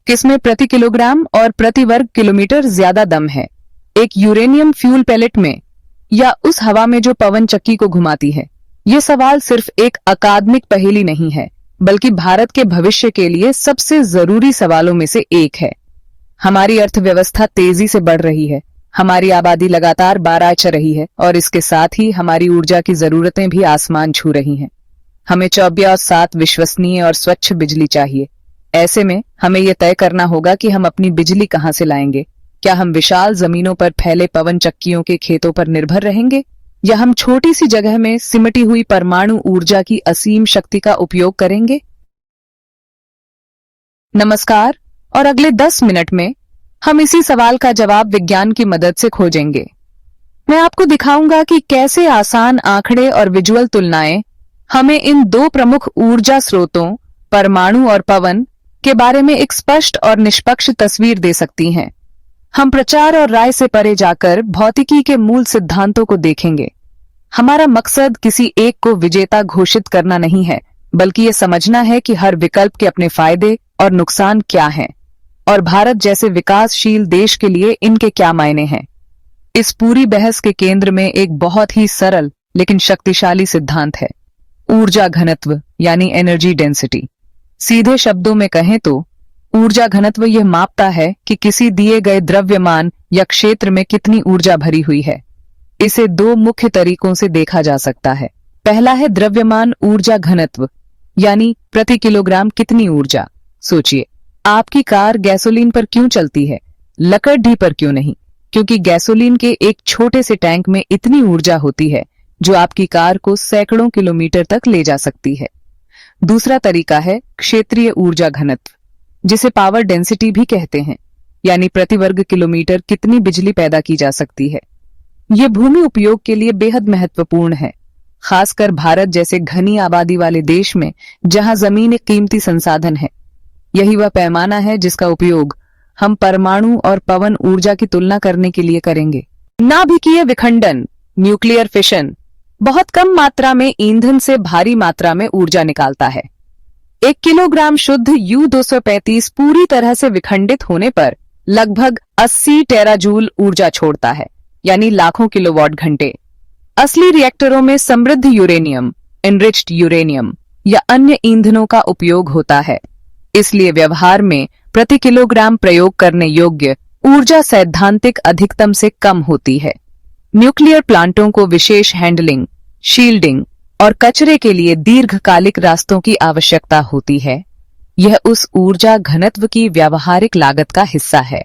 किसमें प्रति किलोग्राम और प्रति वर्ग किलोमीटर ज्यादा दम है, एक यूरेनियम फ्यूल पैलेट में या उस हवा में जो पवन चक्की को घुमाती है? ये सवाल सिर्फ एक अकादमिक पहेली नहीं है, बल्कि भारत के भविष्य के लिए सबसे जरूरी सवालों में से एक है। हमारी अर्थव्यवस्था तेजी से बढ़ रही है, हमारी आबादी लगातार बाराच रही है और इसके साथ ही हमारी ऊर्जा की जरूरतें भी आसमान छू रही हैं। हमें 24/7 विश्वसनीय और स्वच्छ बिजली चाहिए। ऐसे में हमें यह तय करना होगा कि हम अपनी बिजली कहां से लाएंगे। क्या हम विशाल जमीनों पर फैले पवन चक्कियों के खेतों पर निर्भर रहेंगे, या हम छोटी सी जगह में सिमटी हुई परमाणु ऊर्जा की असीम शक्ति का उपयोग करेंगे? नमस्कार, और अगले 10 मिनट में हम इसी सवाल का जवाब विज्ञान की मदद से खोजेंगे। मैं आपको दिखाऊंगा कि कैसे आसान आंकड़े और विजुअल तुलनाएं हमें इन दो प्रमुख ऊर्जा स्रोतों, परमाणु और पवन, के बारे में एक स्पष्ट और निष्पक्ष तस्वीर दे सकती हैं। हम प्रचार और राय से परे जाकर भौतिकी के मूल सिद्धांतों को देखेंगे। हमारा मकसद किसी एक को विजेता घोषित करना नहीं है, बल्कि ये समझना है कि हर विकल्प के अपने फायदे और नुकसान क्या हैं, और भारत जैसे विकासशील देश के लिए इनके क्या मायने हैं। इस पूरी बहस के केंद्र में एक बहुत ही सरल लेकिन शक्तिशाली सिद्धांत है, ऊर्जा घनत्व यानी एनर्जी डेंसिटी। सीधे शब्दों में कहें तो ऊर्जा घनत्व यह मापता है कि किसी दिए गए द्रव्यमान या क्षेत्र में कितनी ऊर्जा भरी हुई है। इसे दो मुख्य तरीकों से देखा जा सकता है। पहला है द्रव्यमान ऊर्जा घनत्व, यानी प्रति किलोग्राम कितनी ऊर्जा। सोचिए, आपकी कार गैसोलीन पर क्यों चलती है, लकड़ी पर क्यों नहीं? क्योंकि गैसोलीन के एक छोटे से टैंक में इतनी ऊर्जा होती है जो आपकी कार को सैकड़ों किलोमीटर तक ले जा सकती है। दूसरा तरीका है क्षेत्रीय ऊर्जा घनत्व, जिसे पावर डेंसिटी भी कहते हैं, यानी प्रति वर्ग किलोमीटर कितनी बिजली पैदा की जा सकती है। यह भूमि उपयोग के लिए बेहद महत्वपूर्ण है, खासकर भारत जैसे घनी आबादी वाले देश में, जहां जमीन एक कीमती संसाधन है। यही वह पैमाना है जिसका उपयोग हम परमाणु और पवन ऊर्जा की तुलना करने के लिए करेंगे। नाभिकीय विखंडन, न्यूक्लियर फिशन, बहुत कम मात्रा में ईंधन से भारी मात्रा में ऊर्जा निकालता है। 1 किलोग्राम शुद्ध U-235 पूरी तरह से विखंडित होने पर लगभग 80 टेराजूल ऊर्जा छोड़ता है, यानी लाखों किलोवाट घंटे। असली रिएक्टरों में समृद्ध यूरेनियम, एनरिच्ड यूरेनियम या अन्य ईंधनों का उपयोग होता है। इसलिए व्यवहार में प्रति किलोग्राम प्रयोग करने योग्य ऊर्जा सैद्धांतिक अधिकतम से कम होती है। न्यूक्लियर प्लांटों को विशेष हैंडलिंग, शील्डिंग और कचरे के लिए दीर्घकालिक रास्तों की आवश्यकता होती है। यह उस ऊर्जा घनत्व की व्यावहारिक लागत का हिस्सा है।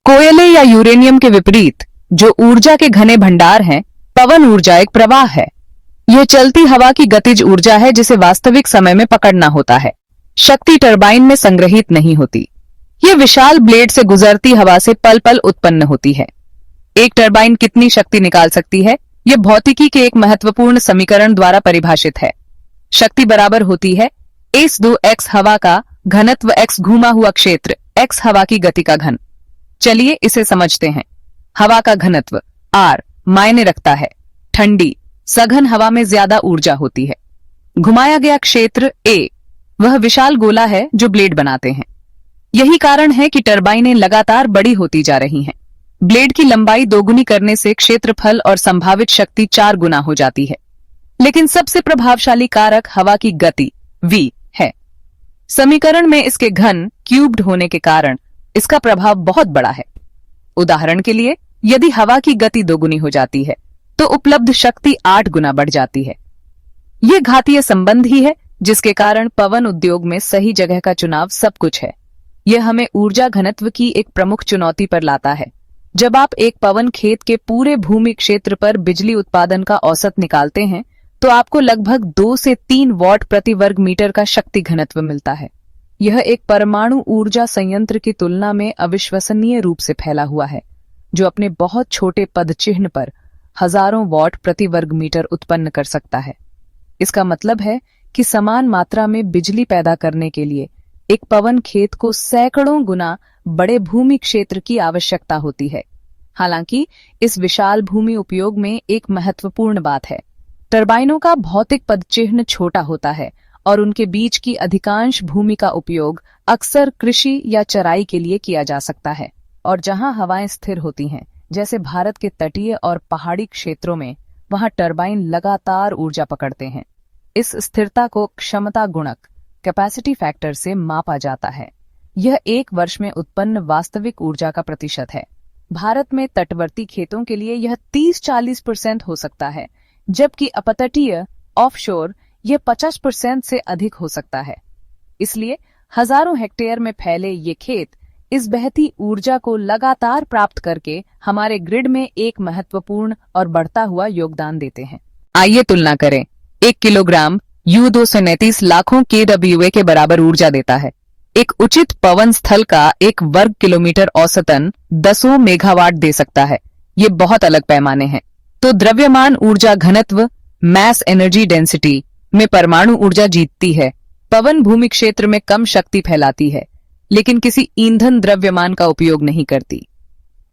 कोयले या यूरेनियम के विपरीत, जो ऊर्जा के घने भंडार हैं, पवन ऊर्जा एक प्रवाह है। यह चलती हवा की गतिज ऊर्जा है जिसे वास्तविक समय में पकड़ना होता है। शक्ति टरबाइन में संग्रहित नहीं होती। यह विशाल ब्लेड से गुजरती हवा से पल पल उत्पन्न होती है। एक टरबाइन कितनी शक्ति निकाल सकती है, यह भौतिकी के एक महत्वपूर्ण समीकरण द्वारा परिभाषित है। शक्ति बराबर होती है S2x हवा का घनत्व x घूमा हुआ क्षेत्र x हवा की गति का घन। चलिए इसे समझते हैं। हवा का घनत्व R मायने रखता है। ठंडी सघन हवा में ज्यादा ऊर्जा होती है। घुमाया गया क्षेत्र A वह विशाल गोला है जो ब्लेड बनाते हैं। यही कारण है कि टरबाइनें लगातार बड़ी होती जा रही हैं। ब्लेड की लंबाई दोगुनी करने से क्षेत्रफल और संभावित शक्ति 4 गुना हो जाती है। लेकिन सबसे प्रभावशाली कारक हवा की गति v है। समीकरण में इसके घन क्यूब्ड होने के कारण इसका प्रभाव बहुत बड़ा है। उदाहरण के लिए, यदि हवा की गति दोगुनी हो जाती है तो उपलब्ध शक्ति 8 गुना बढ़ जाती है। यह घातीय संबंध ही है जिसके कारण पवन उद्योग में सही जगह का चुनाव सब कुछ है। यह हमें ऊर्जा घनत्व की एक प्रमुख चुनौती पर लाता है। जब आप एक पवन खेत के पूरे भूमि क्षेत्र पर बिजली उत्पादन का औसत निकालते हैं तो आपको लगभग 2 से 3 वॉट प्रति वर्ग मीटर का शक्ति घनत्व मिलता है। यह एक परमाणु ऊर्जा संयंत्र की तुलना में अविश्वसनीय रूप से फैला हुआ है, जो अपने बहुत छोटे पदचिह्न पर हजारों वॉट प्रति वर्ग मीटर उत्पन्न कर सकता है। इसका मतलब है कि समान मात्रा में बिजली पैदा करने के लिए एक पवन खेत को सैकड़ों गुना बड़े भूमि क्षेत्र की आवश्यकता होती है। हालांकि इस विशाल भूमि उपयोग में एक महत्वपूर्ण बात है। टरबाइनों का भौतिक पदचिह्न छोटा होता है और उनके बीच की अधिकांश भूमि का उपयोग अक्सर कृषि या चराई के लिए किया जा सकता है। और जहां हवाएं स्थिर होती हैं, जैसे भारत के तटीय और पहाड़ी क्षेत्रों में, वहां टरबाइन लगातार ऊर्जा पकड़ते हैं। इस स्थिरता को क्षमता गुणक कैपेसिटी फैक्टर से मापा जाता है। यह एक वर्ष में उत्पन्न वास्तविक ऊर्जा का प्रतिशत है। भारत में तटवर्ती खेतों के लिए यह 30-40% हो सकता है, जबकि अपतटीय ऑफशोर यह 50% से अधिक हो सकता है। इसलिए हजारों हेक्टेयर में फैले ये खेत इस बहती ऊर्जा को लगातार प्राप्त करके हमारे ग्रिड में एक महत्वपूर्ण और बढ़ता हुआ योगदान देते हैं। आइए तुलना करें। 1 किलोग्राम U239 लाखों kWA के बराबर ऊर्जा देता है। एक उचित पवन स्थल का 1 वर्ग किलोमीटर औसतन 10 मेगावाट दे सकता है। ये बहुत अलग पैमाने हैं। तो द्रव्यमान ऊर्जा घनत्व मैस एनर्जी डेंसिटी में परमाणु ऊर्जा जीतती है। पवन भूमि क्षेत्र में कम शक्ति फैलाती है, लेकिन किसी ईंधन द्रव्यमान का उपयोग नहीं करती।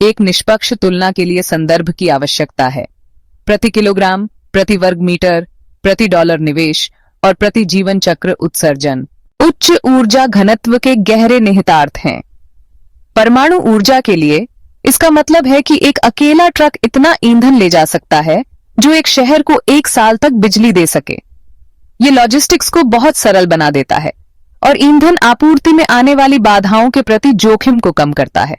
एक निष्पक्ष तुलना के लिए संदर्भ की आवश्यकता है। प्रति किलोग्राम, प्रति वर्ग मीटर, प्रति डॉलर निवेश और प्रति जीवन चक्र उत्सर्जन उच्च ऊर्जा घनत्व के गहरे निहितार्थ हैं। परमाणु ऊर्जा के लिए इसका मतलब है कि एक अकेला ट्रक इतना ईंधन ले जा सकता है जो एक शहर को 1 साल तक बिजली दे सके। ये लॉजिस्टिक्स को बहुत सरल बना देता है और ईंधन आपूर्ति में आने वाली बाधाओं के प्रति जोखिम को कम करता है।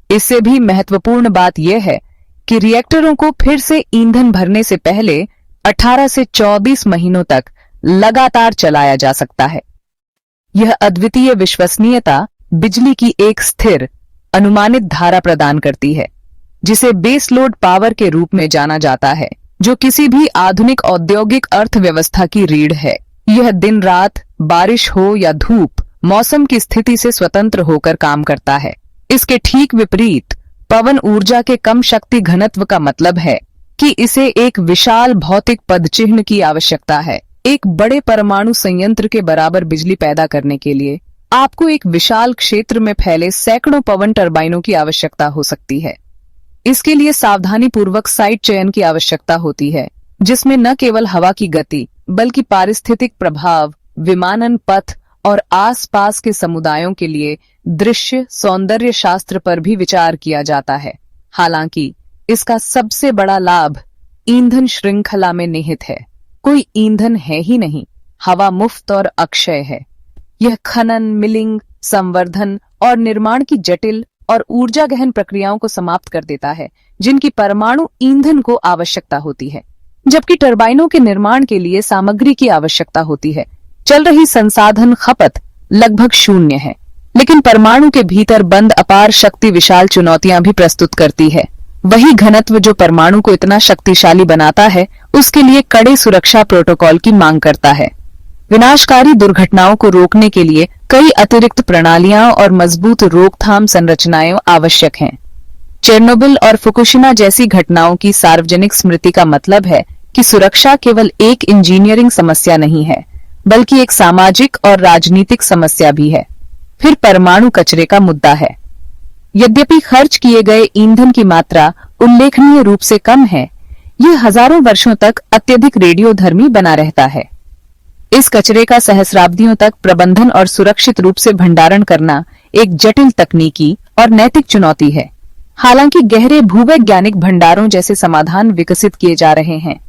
इससे भी महत्वपूर्ण बात यह है कि रिएक्टरों को फिर से ईंधन भरने से पहले 18 से 24 महीनों तक लगातार चलाया जा सकता है। यह अद्वितीय विश्वसनीयता बिजली की एक स्थिर अनुमानित धारा प्रदान करती है, जिसे बेस लोड पावर के रूप में जाना जाता है, जो किसी भी आधुनिक औद्योगिक अर्थव्यवस्था की रीढ़ है। यह दिन रात, बारिश हो या धूप, मौसम की स्थिति से स्वतंत्र होकर काम करता है। इसके ठीक विपरीत पवन ऊर्जा के कम शक्ति घनत्व का मतलब है कि इसे एक विशाल भौतिक पदचिह्न की आवश्यकता है। एक बड़े परमाणु संयंत्र के बराबर बिजली पैदा करने के लिए आपको एक विशाल क्षेत्र में फैले सैकड़ों पवन टरबाइनों की आवश्यकता हो सकती है। इसके लिए सावधानी पूर्वक साइट चयन की आवश्यकता होती है, जिसमें न केवल हवा की गति बल्कि पारिस्थितिक प्रभाव, विमानन पथ और आसपास के समुदायों के लिए दृश्य सौंदर्य शास्त्र पर भी विचार किया जाता है। हालांकि इसका सबसे बड़ा लाभ ईंधन श्रृंखला में निहित है। कोई ईंधन है ही नहीं, हवा मुफ्त और अक्षय है। यह खनन, मिलिंग, संवर्धन और निर्माण की जटिल और ऊर्जा गहन प्रक्रियाओं को समाप्त कर देता है, जिनकी परमाणु ईंधन को आवश्यकता होती है। जबकि टरबाइनों के निर्माण के लिए सामग्री की आवश्यकता होती है। चल रही संसाधन खपत लगभग शून्य है, लेकिन परमाणु के भीतर बंद अपार शक्ति विशाल चुनौतियां भी प्रस्तुत करती है। वही घनत्व जो परमाणु को इतना शक्तिशाली बनाता है, उसके लिए कड़े सुरक्षा प्रोटोकॉल की मांग करता है। विनाशकारी दुर्घटनाओं को रोकने के लिए कई अतिरिक्त प्रणालियां और मजबूत रोकथाम संरचनाएं आवश्यक हैं। चेरनोबिल और फुकुशिमा जैसी घटनाओं की सार्वजनिक स्मृति का मतलब है कि सुरक्षा केवल एक इंजीनियरिंग समस्या नहीं है, बल्कि एक सामाजिक और राजनीतिक समस्या भी है। फिर परमाणु कचरे का मुद्दा है। यद्यपि खर्च किए गए ईंधन की मात्रा उल्लेखनीय रूप से कम है, यह हजारों वर्षों तक अत्यधिक रेडियोधर्मी बना रहता है। इस कचरे का सहस्राब्दियों तक प्रबंधन और सुरक्षित रूप से भंडारण करना एक जटिल तकनीकी और नैतिक चुनौती है। हालांकि गहरे भूवैज्ञानिक भंडारों जैसे समाधान विकसित किए जा रहे हैं।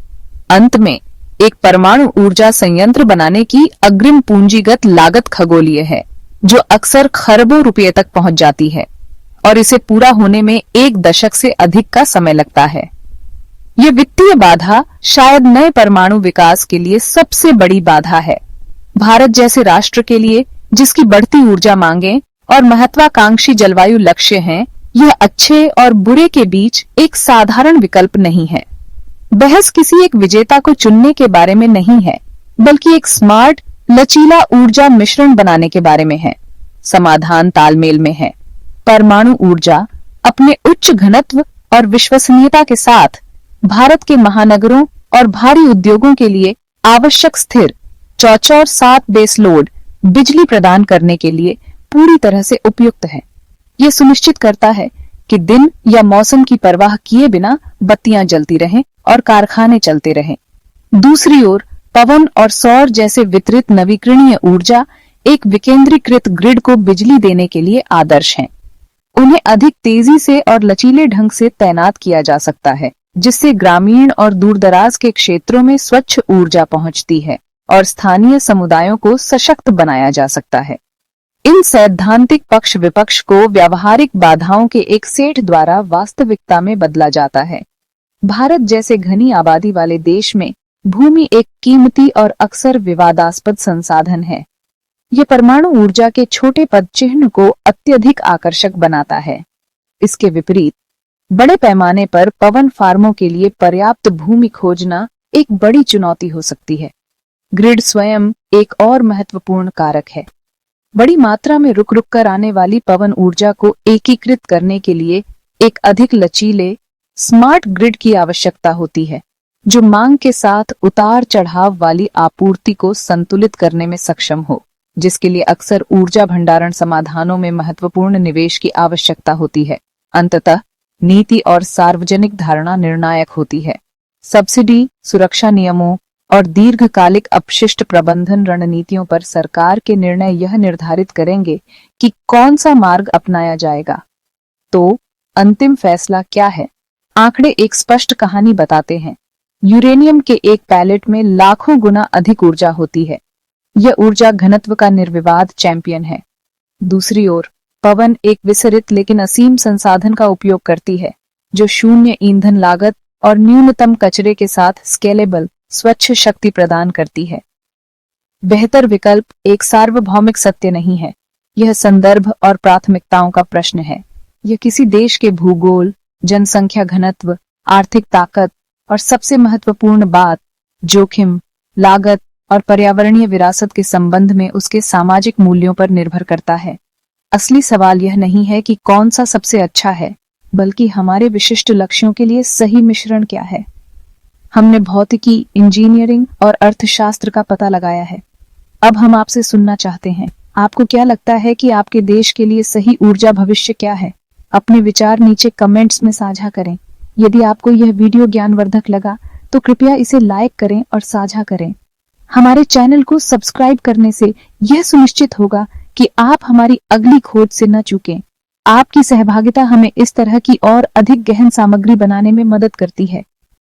अंत में एक परमाणु ऊर्जा संयंत्र बनाने की अग्रिम पूंजीगत लागत खगोलीय है, जो अक्सर खरबों रुपये तक पहुंच जाती है और इसे पूरा होने में 1 दशक से अधिक का समय लगता है। ये वित्तीय बाधा शायद नए परमाणु विकास के लिए सबसे बड़ी बाधा है। भारत जैसे राष्ट्र के लिए, जिसकी बढ़ती ऊर्जा मांगे और महत्वाकांक्षी जलवायु लक्ष्य हैं, यह अच्छे और बुरे के बीच एक साधारण विकल्प नहीं है। बहस किसी एक विजेता को चुनने के बारे में नहीं है, बल्कि एक स्मार्ट, लचीला ऊर्जा मिश्रण बनाने के बारे में है। समाधान तालमेल में है। परमाणु ऊर्जा अपने उच्च घनत्व और विश्वसनीयता के साथ भारत के महानगरों और भारी उद्योगों के लिए आवश्यक स्थिर 24/7 बेस लोड बिजली प्रदान करने के लिए पूरी तरह से उपयुक्त है। यह सुनिश्चित करता है कि दिन या मौसम की परवाह किए बिना बत्तियां जलती रहें और कारखाने चलते रहें। दूसरी ओर पवन और सौर जैसे वितरित नवीकरणीय ऊर्जा एक विकेंद्रीकृत ग्रिड को बिजली देने के लिए आदर्श हैं। उन्हें अधिक तेजी से और लचीले ढंग से तैनात किया जा सकता है, जिससे ग्रामीण और दूरदराज के क्षेत्रों में स्वच्छ ऊर्जा पहुंचती है और स्थानीय समुदायों को सशक्त बनाया जा सकता है। इन सैद्धांतिक पक्ष विपक्ष को व्यावहारिक बाधाओं के एक सेट द्वारा वास्तविकता में बदला जाता है। भारत जैसे घनी आबादी वाले देश में भूमि एक कीमती और अक्सर विवादास्पद संसाधन है। यह परमाणु ऊर्जा के छोटे पद चिह्न को अत्यधिक आकर्षक बनाता है। इसके विपरीत बड़े पैमाने पर पवन फार्मों के लिए पर्याप्त भूमि खोजना एक बड़ी चुनौती हो सकती है। ग्रिड स्वयं एक और महत्वपूर्ण कारक है। बड़ी मात्रा में रुक रुक कर आने वाली पवन ऊर्जा को एकीकृत करने के लिए एक अधिक लचीले स्मार्ट ग्रिड की आवश्यकता होती है, जो मांग के साथ उतार चढ़ाव वाली आपूर्ति को संतुलित करने में सक्षम हो, जिसके लिए अक्सर ऊर्जा भंडारण समाधानों में महत्वपूर्ण निवेश की आवश्यकता होती है। अंततः नीति और सार्वजनिक धारणा निर्णायक होती है। सब्सिडी, सुरक्षा नियमों और दीर्घकालिक अपशिष्ट प्रबंधन रणनीतियों पर सरकार के निर्णय यह निर्धारित करेंगे कि कौन सा मार्ग अपनाया जाएगा। तो अंतिम फैसला क्या है? आंकड़े एक स्पष्ट कहानी बताते हैं। यूरेनियम के एक पैलेट में लाखों गुना अधिक ऊर्जा होती है। यह ऊर्जा घनत्व का निर्विवाद चैंपियन है। दूसरी ओर पवन एक विसरित लेकिन असीम संसाधन का उपयोग करती है, जो शून्य ईंधन लागत और न्यूनतम कचरे के साथ स्केलेबल स्वच्छ शक्ति प्रदान करती है। बेहतर विकल्प एक सार्वभौमिक सत्य नहीं है। यह संदर्भ और प्राथमिकताओं का प्रश्न है। यह किसी देश के भूगोल, जनसंख्या घनत्व, आर्थिक ताकत और सबसे महत्वपूर्ण बात, जोखिम, लागत और पर्यावरणीय विरासत के संबंध में उसके सामाजिक मूल्यों पर निर्भर करता है। असली सवाल यह नहीं है कि कौन सा सबसे अच्छा है, बल्कि हमारे विशिष्ट लक्ष्यों के लिए सही मिश्रण क्या है। हमने भौतिकी, इंजीनियरिंग और अर्थशास्त्र का पता लगाया है। अब हम आपसे सुनना चाहते हैं, आपको क्या लगता है कि आपके देश के लिए सही ऊर्जा भविष्य क्या है? अपने विचार नीचे कमेंट्स में साझा करें। यदि आपको यह वीडियो ज्ञानवर्धक लगा तो कृपया इसे लाइक करें और साझा करें। हमारे चैनल को सब्सक्राइब करने से यह सुनिश्चित होगा कि आप हमारी अगली खोज से न चूकें। आपकी सहभागिता हमें इस तरह की और अधिक गहन सामग्री बनाने में मदद करती है।